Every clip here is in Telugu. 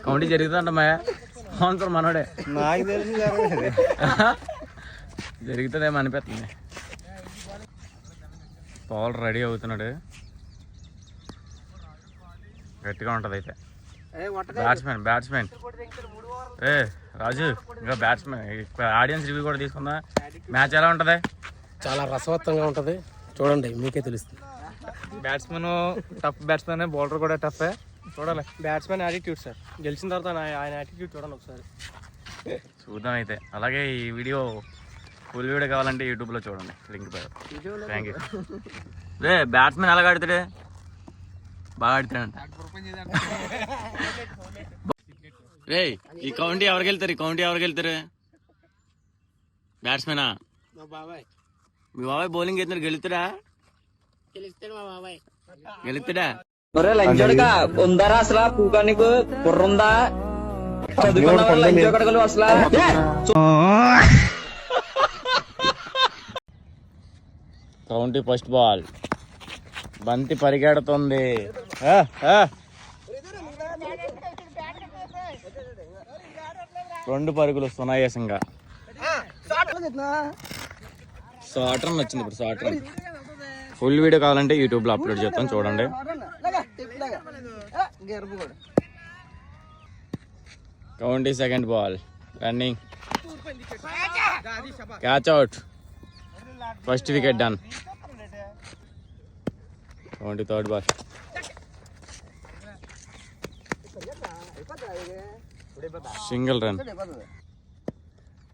కౌంటీ జరుగుతుందమ్మా అవును మనోడే నాకు తెలిసి జరుగుతుందేమో అనిపిస్తుంది. బౌలర్ రెడీ అవుతున్నాడు. గట్టిగా ఉంటుంది అయితే. బ్యాట్స్మెన్ రాజు ఇంకా బ్యాట్స్మెన్ ఆడియన్స్ రివ్యూ కూడా తీసుకుందా. మ్యాచ్ ఎలా ఉంటుంది? చాలా రసవత్తంగా ఉంటుంది, చూడండి మీకే తెలుస్తుంది. బ్యాట్స్మెన్ టఫ్ బ్యాట్స్మెన్, బౌలర్ కూడా టఫే. చూడాలి బ్యాట్స్మెన్ యాటిట్యూడ్ సార్. గెలిచిన తర్వాత ఆయన యాటిట్యూడ్ చూడండి ఒకసారి. చూద్దాం అయితే. అలాగే ఈ వీడియో ఫుల్ వీడియో కావాలంటే యూట్యూబ్లో చూడండి, లింక్ పెడతాం. Thank you. బ్యాట్స్మెన్ ఎలా ఆడుతాడే? బాగా ఆడుతాడంట. రే ఈ కౌంటీ ఎవరికి వెళ్తారు? బ్యాట్స్మెనా? మీ బాబాయ్ బౌలింగ్ చేస్తున్నారు, గెలుస్తాడా? ఉందరా అసలు పూకా నీకు బుర్రుందా? చదువుకున్నావు అసలు. County first ball. బంతి పరిగెడుతుంది. 2 పరుగులు సునాయాసంగా. షార్ట్ రన్ వచ్చింది. ఇప్పుడు షార్ట్ రన్. ఫుల్ వీడియో కావాలంటే యూట్యూబ్లో అప్లోడ్ చేస్తాను, చూడండి. County second ball. Running, catch out. First wicket done. County third ball. Single run.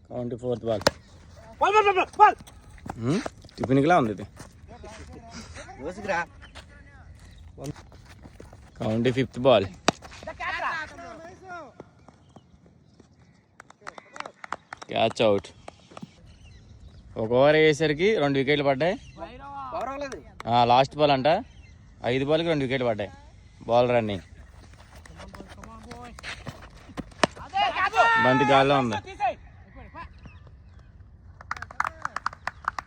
County fourth ball. టిఫిన్కిలా ఉంది ఇది. County fifth ball. Catch out. 1 over వేసేసరికి 2 వికెట్లు పడ్డాయి. లాస్ట్ బాల్ అంట. 5 బాల్కి 2 వికెట్లు పడ్డాయి. Ball running. బంతి గాల్లో ఉంది.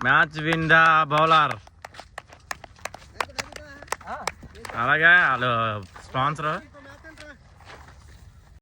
Match win the bowler. అలాగే వాళ్ళు స్పాన్సర్